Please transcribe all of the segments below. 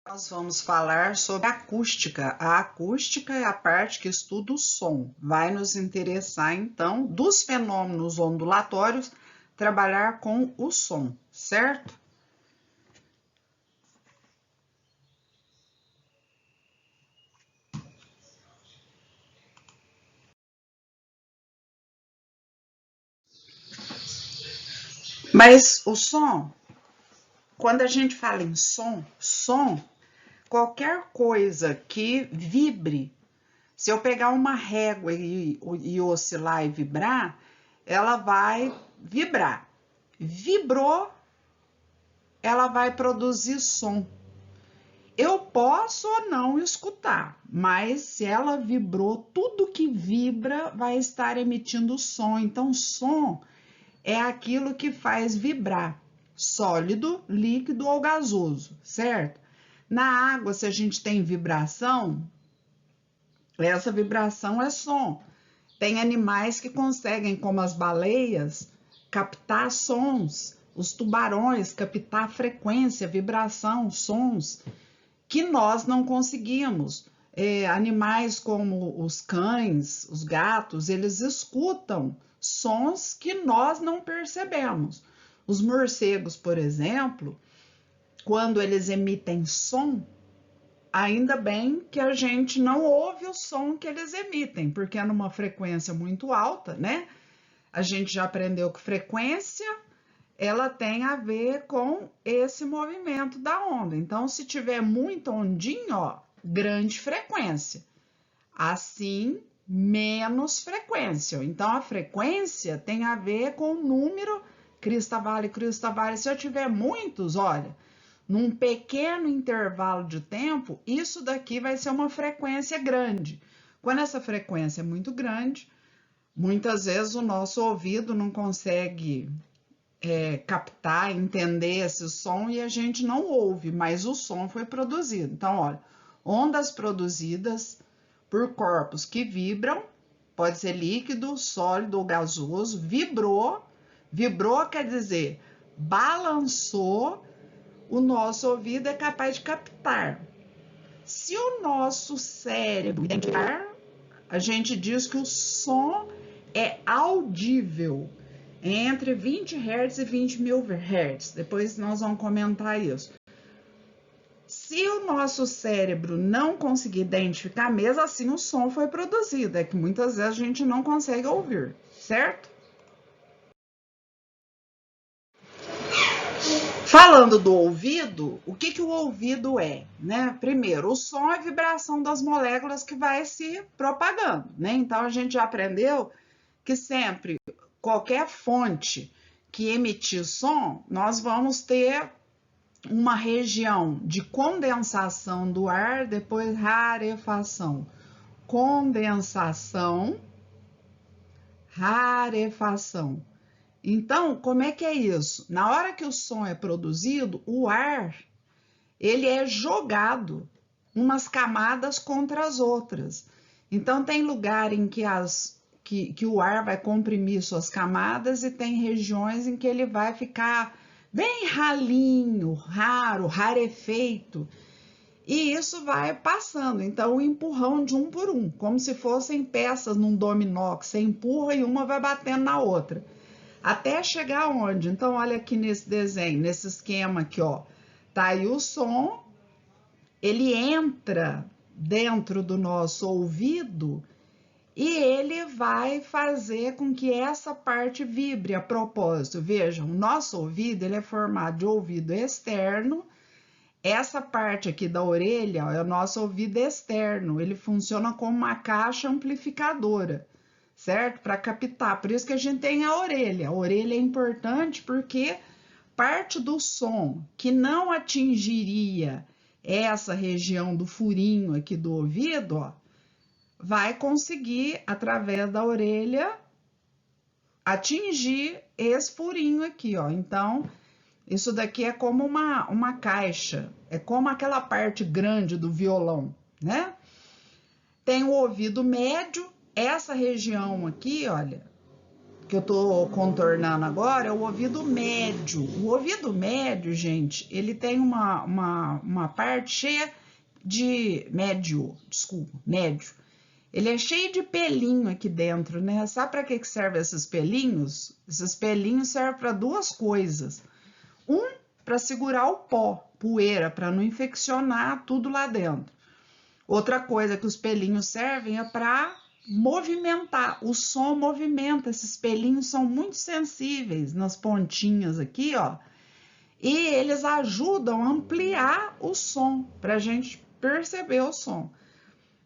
Nós vamos falar sobre acústica. A acústica é a parte que estuda o som. Vai nos interessar, então, dos fenômenos ondulatórios, trabalhar com o som, certo? Mas o som, quando a gente fala em som, qualquer coisa que vibre, se eu pegar uma régua e oscilar e vibrar, ela vai vibrar. Vibrou, ela vai produzir som. Eu posso ou não escutar, mas se ela vibrou, tudo que vibra vai estar emitindo som. Então, som é aquilo que faz vibrar, sólido, líquido ou gasoso, certo? Na água, se a gente tem vibração, essa vibração é som. Tem animais que conseguem, como as baleias, captar sons, os tubarões captar frequência, vibração, sons que nós não conseguimos. Animais como os cães, os gatos, eles escutam sons que nós não percebemos. Os morcegos, por exemplo, quando eles emitem som, ainda bem que a gente não ouve o som que eles emitem, porque é numa frequência muito alta, né? A gente já aprendeu que frequência ela tem a ver com esse movimento da onda. Então, se tiver muito ondinho, ó, grande frequência. Assim, menos frequência. Então, a frequência tem a ver com o número crista vale. Se eu tiver muitos, olha, num pequeno intervalo de tempo, isso daqui vai ser uma frequência grande. Quando essa frequência é muito grande, muitas vezes o nosso ouvido não consegue captar, entender esse som e a gente não ouve, mas o som foi produzido. Então, olha, ondas produzidas por corpos que vibram, pode ser líquido, sólido ou gasoso, vibrou quer dizer balançou, o nosso ouvido é capaz de captar. Se o nosso cérebro identificar, a gente diz que o som é audível entre 20 Hz e 20 mil Hz. Depois nós vamos comentar isso. Se o nosso cérebro não conseguir identificar, mesmo assim o som foi produzido. É que muitas vezes a gente não consegue ouvir, certo? Falando do ouvido, o que o ouvido é, né? Primeiro, o som é a vibração das moléculas que vai se propagando, né? Então a gente já aprendeu que sempre qualquer fonte que emitir som, nós vamos ter uma região de condensação do ar, depois rarefação. Condensação, rarefação. Então, como é que é isso? Na hora que o som é produzido, o ar ele é jogado umas camadas contra as outras. Então, tem lugar em que o ar vai comprimir suas camadas e tem regiões em que ele vai ficar bem ralinho, rarefeito. E isso vai passando. Então, o empurrão de um por um, como se fossem peças num dominó, que você empurra e uma vai batendo na outra. Até chegar onde? Então, olha aqui nesse desenho, nesse esquema aqui, ó. Tá aí o som, ele entra dentro do nosso ouvido e ele vai fazer com que essa parte vibre a propósito. Vejam, o nosso ouvido ele é formado de ouvido externo. Essa parte aqui da orelha ó, é o nosso ouvido externo. Ele funciona como uma caixa amplificadora, certo? Para captar. Por isso que a gente tem a orelha. A orelha é importante porque parte do som que não atingiria essa região do furinho aqui do ouvido, ó, vai conseguir, através da orelha, atingir esse furinho aqui, ó. Então, isso daqui é como uma caixa, é como aquela parte grande do violão, né? Tem o ouvido médio, essa região aqui, olha, que eu tô contornando agora é o ouvido médio. O ouvido médio, gente, ele tem uma parte cheia de médio, desculpa, médio. Ele é cheio de pelinho aqui dentro, né? Sabe para que servem esses pelinhos? Esses pelinhos servem para duas coisas. Um, para segurar o pó, poeira, para não infeccionar tudo lá dentro. Outra coisa que os pelinhos servem é para movimentar. O som movimenta. Esses pelinhos são muito sensíveis nas pontinhas aqui, ó. E eles ajudam a ampliar o som, para a gente perceber o som.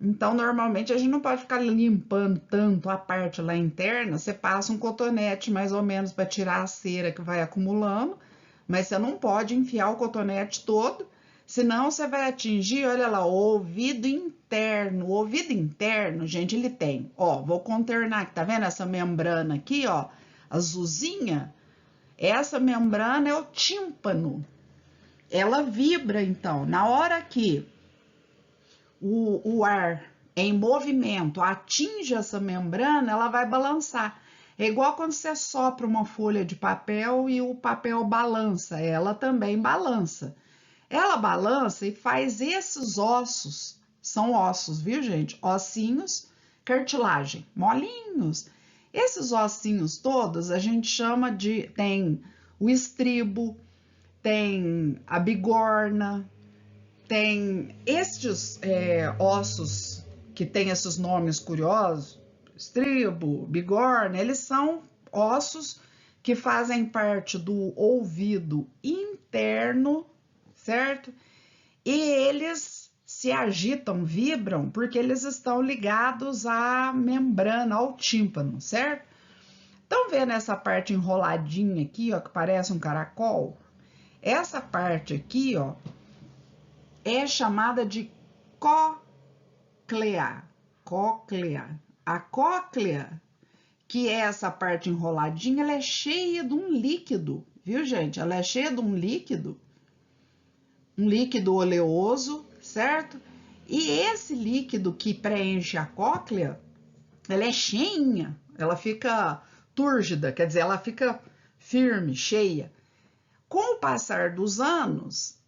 Então, normalmente, a gente não pode ficar limpando tanto a parte lá interna. Você passa um cotonete, mais ou menos, para tirar a cera que vai acumulando. Mas você não pode enfiar o cotonete todo, senão você vai atingir, olha lá, o ouvido interno. O ouvido interno, gente, ele tem, ó, vou contornar aqui, tá vendo essa membrana aqui, ó, azulzinha? Essa membrana é o tímpano. Ela vibra, então, na hora que o ar em movimento atinge essa membrana, ela vai balançar. É igual quando você sopra uma folha de papel e o papel balança, ela também balança. Ela balança e faz esses ossos, são ossos, viu, gente? Ossinhos, cartilagem, molinhos. Esses ossinhos todos a gente chama de, tem o estribo, tem a bigorna, tem estes ossos que tem esses nomes curiosos, estribo, bigorna, eles são ossos que fazem parte do ouvido interno, certo? E eles se agitam, vibram, porque eles estão ligados à membrana, ao tímpano, certo? Estão vendo essa parte enroladinha aqui, ó, que parece um caracol? Essa parte aqui, ó, é chamada de cóclea. Cóclea. A cóclea, que é essa parte enroladinha, ela é cheia de um líquido, viu, gente? Ela é cheia de um líquido oleoso, certo? E esse líquido que preenche a cóclea, ela é cheinha, ela fica túrgida, quer dizer, ela fica firme, cheia. Com o passar dos anos,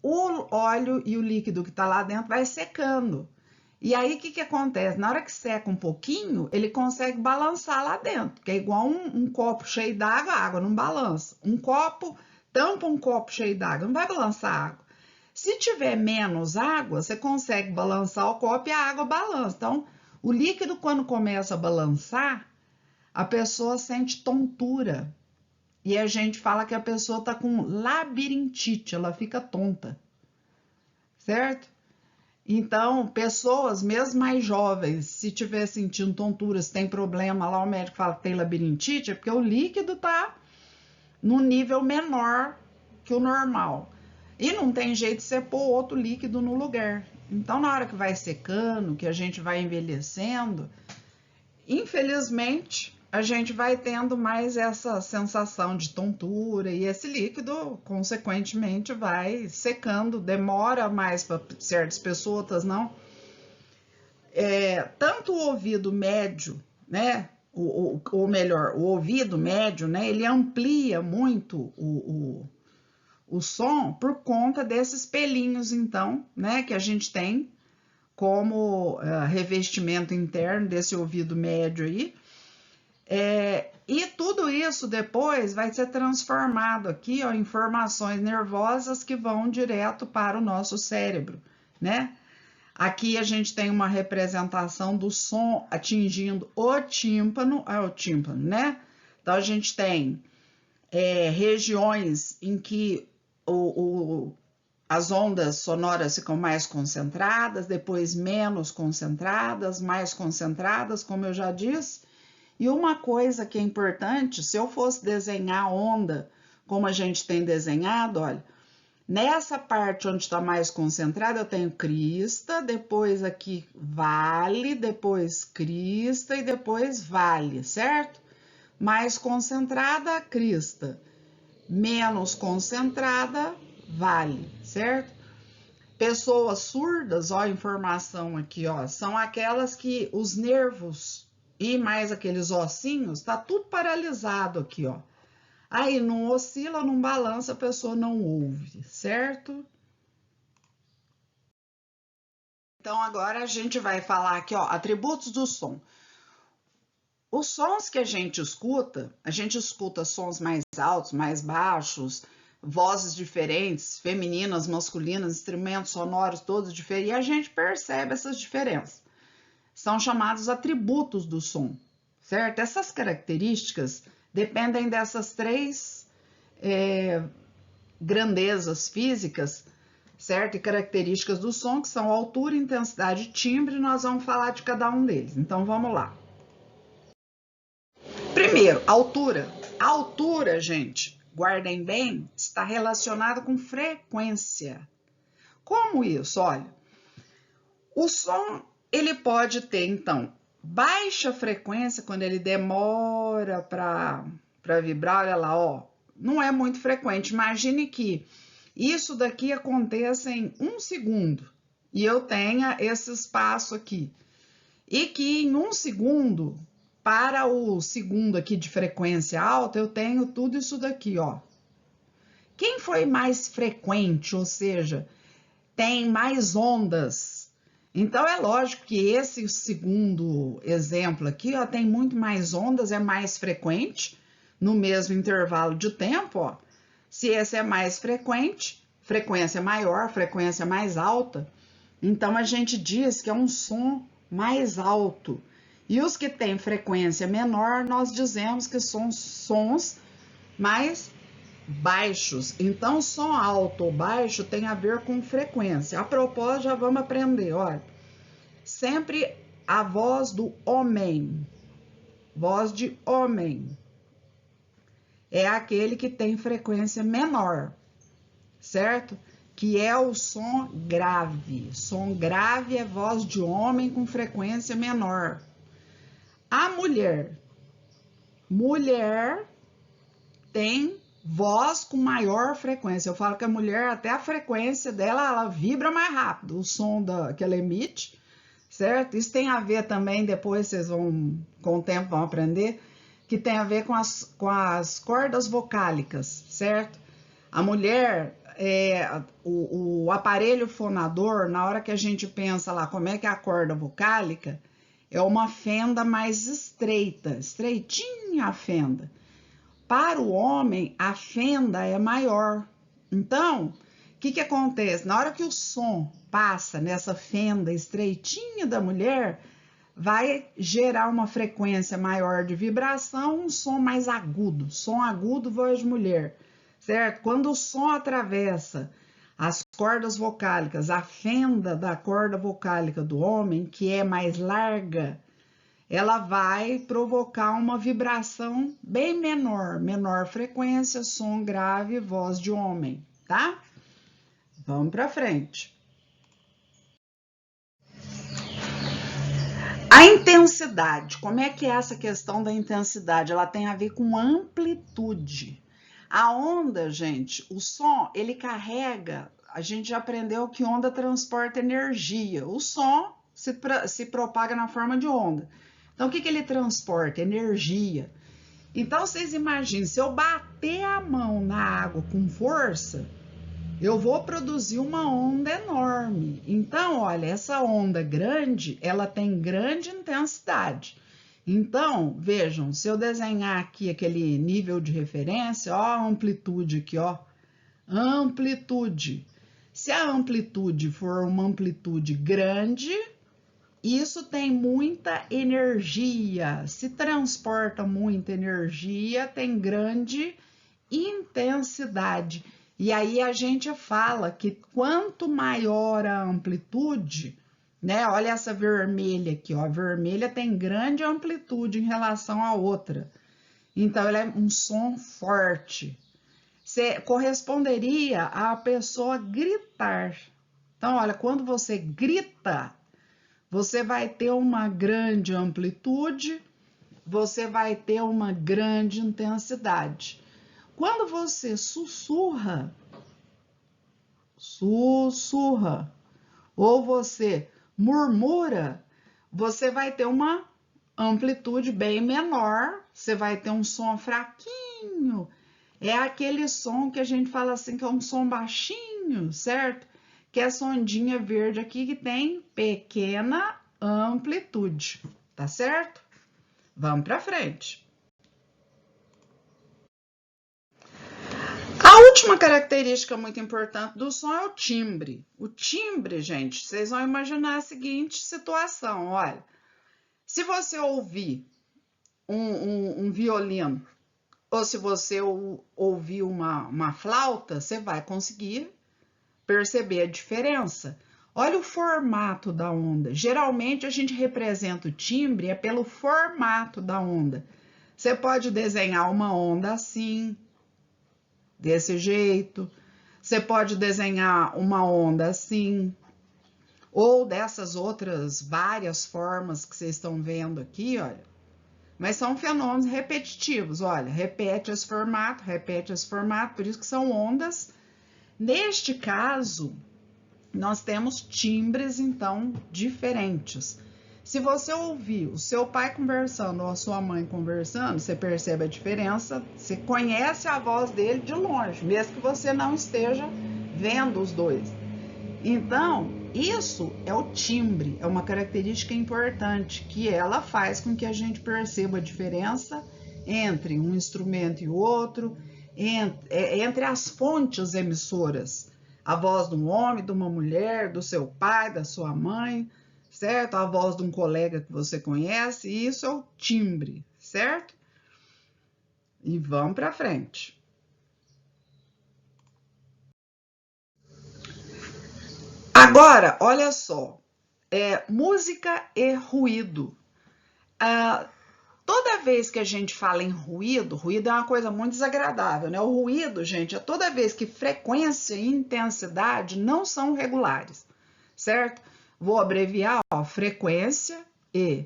o óleo e o líquido que está lá dentro vai secando. E aí, o que acontece? Na hora que seca um pouquinho, ele consegue balançar lá dentro, que é igual um copo cheio d'água, a água não balança. Um copo, tampa um copo cheio d'água, não vai balançar a água. Se tiver menos água, você consegue balançar o copo e a água balança. Então, o líquido, quando começa a balançar, a pessoa sente tontura. E a gente fala que a pessoa está com labirintite, ela fica tonta, certo? Então, pessoas mesmo mais jovens, se tiver sentindo tontura, se tem problema lá, o médico fala que tem labirintite, é porque o líquido está num nível menor que o normal. E não tem jeito de você pôr outro líquido no lugar. Então, na hora que vai secando, que a gente vai envelhecendo, infelizmente, a gente vai tendo mais essa sensação de tontura e esse líquido, consequentemente, vai secando, demora mais para certas pessoas, outras não. Tanto o ouvido médio, né, ou melhor, o ouvido médio, né, ele amplia muito o som por conta desses pelinhos, então, né, que a gente tem como revestimento interno desse ouvido médio aí. E tudo isso depois vai ser transformado aqui, ó, em informações nervosas que vão direto para o nosso cérebro, né? Aqui a gente tem uma representação do som atingindo o tímpano, né? Então a gente tem regiões em que as ondas sonoras ficam mais concentradas, depois menos concentradas, mais concentradas, como eu já disse. E uma coisa que é importante, se eu fosse desenhar onda, como a gente tem desenhado, olha, nessa parte onde está mais concentrada, eu tenho crista, depois aqui vale, depois crista e depois vale, certo? Mais concentrada, crista. Menos concentrada, vale, certo? Pessoas surdas, ó, a informação aqui, ó, são aquelas que os nervos e mais aqueles ossinhos, tá tudo paralisado aqui, ó. Aí não oscila, não balança, a pessoa não ouve, certo? Então agora a gente vai falar aqui, ó, atributos do som. Os sons que a gente escuta sons mais altos, mais baixos, vozes diferentes, femininas, masculinas, instrumentos sonoros todos diferentes, e a gente percebe essas diferenças. São chamados atributos do som, certo? Essas características dependem dessas três grandezas físicas, certo? E características do som, que são altura, intensidade e timbre, nós vamos falar de cada um deles. Então vamos lá. Primeiro, altura. A altura, gente, guardem bem, está relacionada com frequência. Como isso? Olha, o som, ele pode ter, então, baixa frequência, quando ele demora para vibrar, olha lá, ó, não é muito frequente. Imagine que isso daqui aconteça em 1 segundo e eu tenha esse espaço aqui. E que em 1 segundo, para o segundo aqui de frequência alta, eu tenho tudo isso daqui, ó. Quem foi mais frequente, ou seja, tem mais ondas? Então, é lógico que esse segundo exemplo aqui, ó, tem muito mais ondas, é mais frequente, no mesmo intervalo de tempo, ó. Se esse é mais frequente, frequência maior, frequência mais alta, então a gente diz que é um som mais alto. E os que têm frequência menor, nós dizemos que são sons mais baixos. Então, som alto ou baixo tem a ver com frequência. A propósito, já vamos aprender, olha. Sempre a voz do homem, voz de homem, é aquele que tem frequência menor, certo? Que é o som grave. Som grave é voz de homem com frequência menor. A mulher tem voz com maior frequência. Eu falo que a mulher, até a frequência dela, ela vibra mais rápido, o som que ela emite, certo? Isso tem a ver também, depois vocês vão, com o tempo, vão aprender, que tem a ver com as cordas vocálicas, certo? A mulher, o aparelho fonador, na hora que a gente pensa lá como é que é a corda vocálica, é uma fenda mais estreita, estreitinha a fenda. Para o homem, a fenda é maior. Então, o que acontece? Na hora que o som passa nessa fenda estreitinha da mulher, vai gerar uma frequência maior de vibração, um som mais agudo. Som agudo, voz de mulher, certo? Quando o som atravessa as cordas vocálicas, a fenda da corda vocálica do homem, que é mais larga, ela vai provocar uma vibração bem menor, menor frequência, som grave, voz de homem, tá? Vamos para frente. A intensidade, como é que é essa questão da intensidade? Ela tem a ver com amplitude. A onda, gente, o som, ele carrega, a gente já aprendeu que onda transporta energia. O som se propaga na forma de onda. Então, o que ele transporta? Energia. Então, vocês imaginem, se eu bater a mão na água com força, eu vou produzir uma onda enorme. Então, olha, essa onda grande, ela tem grande intensidade. Então, vejam, se eu desenhar aqui aquele nível de referência, ó, a amplitude aqui, ó, amplitude. Se a amplitude for uma amplitude grande, isso tem muita energia. Se transporta muita energia, tem grande intensidade. E aí a gente fala que quanto maior a amplitude, né? Olha essa vermelha aqui, ó. A vermelha tem grande amplitude em relação à outra. Então, ela é um som forte. Você corresponderia a pessoa gritar. Então, olha, quando você grita, você vai ter uma grande amplitude, você vai ter uma grande intensidade. Quando você sussurra, ou você murmura, você vai ter uma amplitude bem menor, você vai ter um som fraquinho. É aquele som que a gente fala assim que é um som baixinho, certo? Que é essa ondinha verde aqui que tem pequena amplitude, tá certo? Vamos para frente. A última característica muito importante do som é o timbre. O timbre, gente, vocês vão imaginar a seguinte situação, olha. Se você ouvir um violino, ou se você ouvir uma flauta, você vai conseguir perceber a diferença. Olha o formato da onda. Geralmente a gente representa o timbre pelo formato da onda. Você pode desenhar uma onda assim, desse jeito. Você pode desenhar uma onda assim, ou dessas outras várias formas que vocês estão vendo aqui, olha. Mas são fenômenos repetitivos, olha, repete esse formato, por isso que são ondas. Neste caso, nós temos timbres, então, diferentes. Se você ouvir o seu pai conversando ou a sua mãe conversando, você percebe a diferença, você conhece a voz dele de longe, mesmo que você não esteja vendo os dois. Então, isso é o timbre, é uma característica importante, que ela faz com que a gente perceba a diferença entre um instrumento e o outro, entre as fontes emissoras. A voz de um homem, de uma mulher, do seu pai, da sua mãe, certo? A voz de um colega que você conhece, isso é o timbre, certo? E vamos para frente. Agora, olha só, música e ruído. Toda vez que a gente fala em ruído, ruído é uma coisa muito desagradável, né? O ruído, gente, é toda vez que frequência e intensidade não são regulares, certo? Vou abreviar, ó, frequência e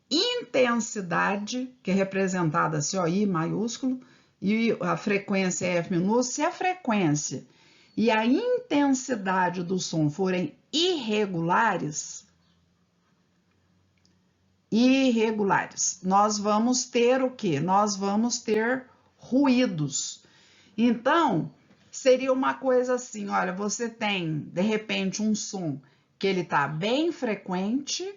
intensidade, que é representada assim, ó, I maiúsculo, e a frequência é F minúsculo. Se a frequência e a intensidade do som forem irregulares, nós vamos ter o quê? Nós vamos ter ruídos. Então, seria uma coisa assim, olha, você tem, de repente, um som que ele tá bem frequente,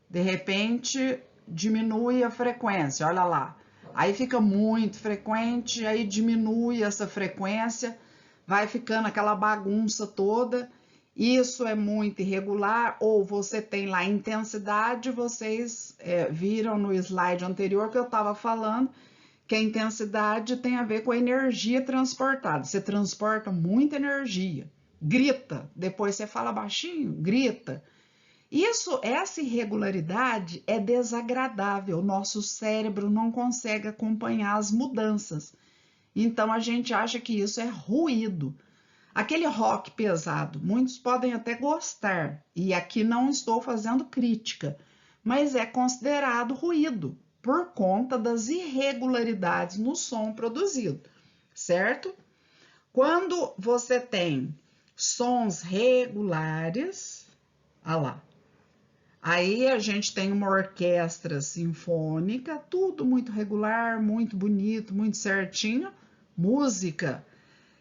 de repente diminui a frequência, olha lá. Aí fica muito frequente, aí diminui essa frequência, vai ficando aquela bagunça toda. Isso é muito irregular, ou você tem lá intensidade, vocês viram no slide anterior que eu estava falando, que a intensidade tem a ver com a energia transportada. Você transporta muita energia, grita, depois você fala baixinho, grita. Essa irregularidade é desagradável, o nosso cérebro não consegue acompanhar as mudanças. Então a gente acha que isso é ruído. Aquele rock pesado, muitos podem até gostar, e aqui não estou fazendo crítica, mas é considerado ruído por conta das irregularidades no som produzido, certo? Quando você tem sons regulares, olha lá, aí a gente tem uma orquestra sinfônica, tudo muito regular, muito bonito, muito certinho, música.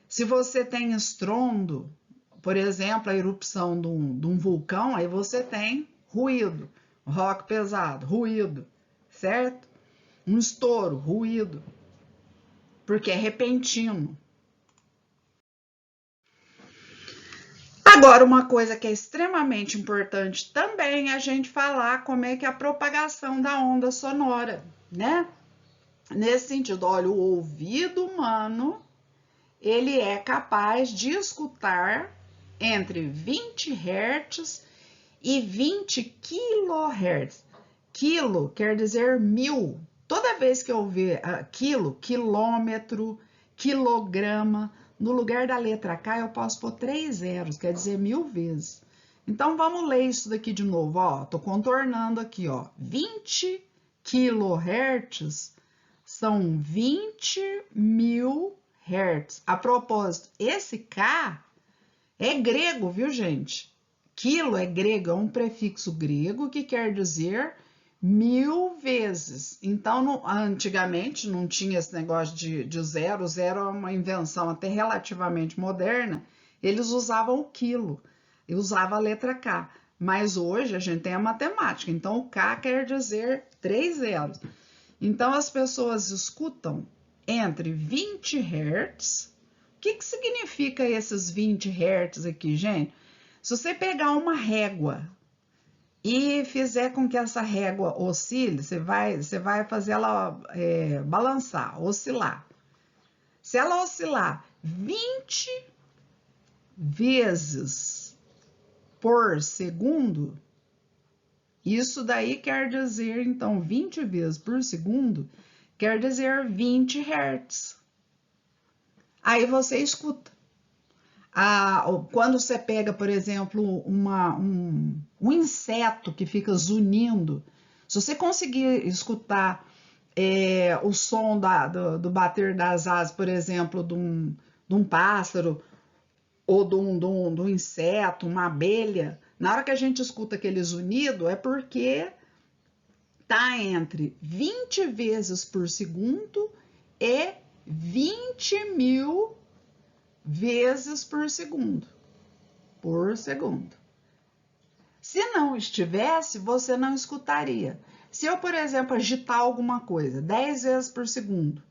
Se você tem estrondo, por exemplo, a erupção de um vulcão, aí você tem ruído, rock pesado, ruído, certo? Um estouro, ruído, porque é repentino. Agora, uma coisa que é extremamente importante também é a gente falar como é que é a propagação da onda sonora, né? Nesse sentido, olha, o ouvido humano, ele é capaz de escutar entre 20 Hz e 20 kHz. Quilo quer dizer 1000. Toda vez que eu ver quilo, quilômetro, quilograma, no lugar da letra K eu posso pôr 3 zeros, quer dizer 1000 vezes. Então vamos ler isso daqui de novo, ó. Tô contornando aqui, ó. 20 kHz são 20.000 Hz. A propósito, esse K é grego, viu, gente? Quilo é grego, é um prefixo grego que quer dizer 1000 vezes. Então, antigamente não tinha esse negócio de zero. O zero é uma invenção até relativamente moderna. Eles usavam o quilo e usava a letra K. Mas hoje a gente tem a matemática. Então, o K quer dizer 3 zeros. Então, as pessoas escutam entre 20 Hz. O que significa esses 20 Hz aqui, gente? Se você pegar uma régua e fizer com que essa régua oscile, você vai fazer ela balançar, oscilar. Se ela oscilar 20 vezes por segundo, isso daí quer dizer, então, 20 vezes por segundo, quer dizer 20 Hz. Aí você escuta. Quando você pega, por exemplo, um inseto que fica zunindo, se você conseguir escutar o som do bater das asas, por exemplo, de um pássaro ou de um inseto, uma abelha, na hora que a gente escuta aquele zunido, é porque está entre 20 vezes por segundo e 20.000 vezes por segundo. Se não estivesse, você não escutaria. Se eu, por exemplo, agitar alguma coisa 10 vezes por segundo,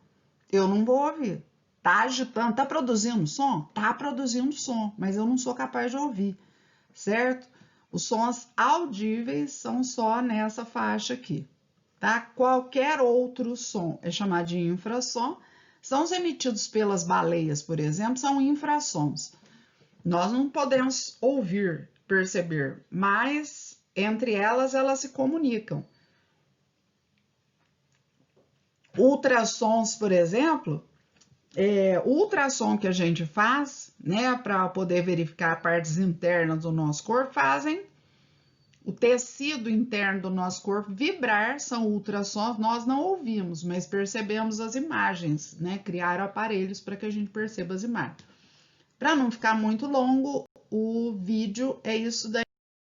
eu não vou ouvir. Tá agitando, tá produzindo som? Tá produzindo som, mas eu não sou capaz de ouvir, certo? Os sons audíveis são só nessa faixa aqui, tá? Qualquer outro som é chamado de infrassom. São os emitidos pelas baleias, por exemplo, são infrassons. Nós não podemos ouvir, perceber, mas entre elas se comunicam. Ultrassons, por exemplo, o ultrassom que a gente faz, né, para poder verificar partes internas do nosso corpo, fazem o tecido interno do nosso corpo vibrar, são ultrassons, nós não ouvimos, mas percebemos as imagens, né? Criaram aparelhos para que a gente perceba as imagens. Para não ficar muito longo, o vídeo é isso daí.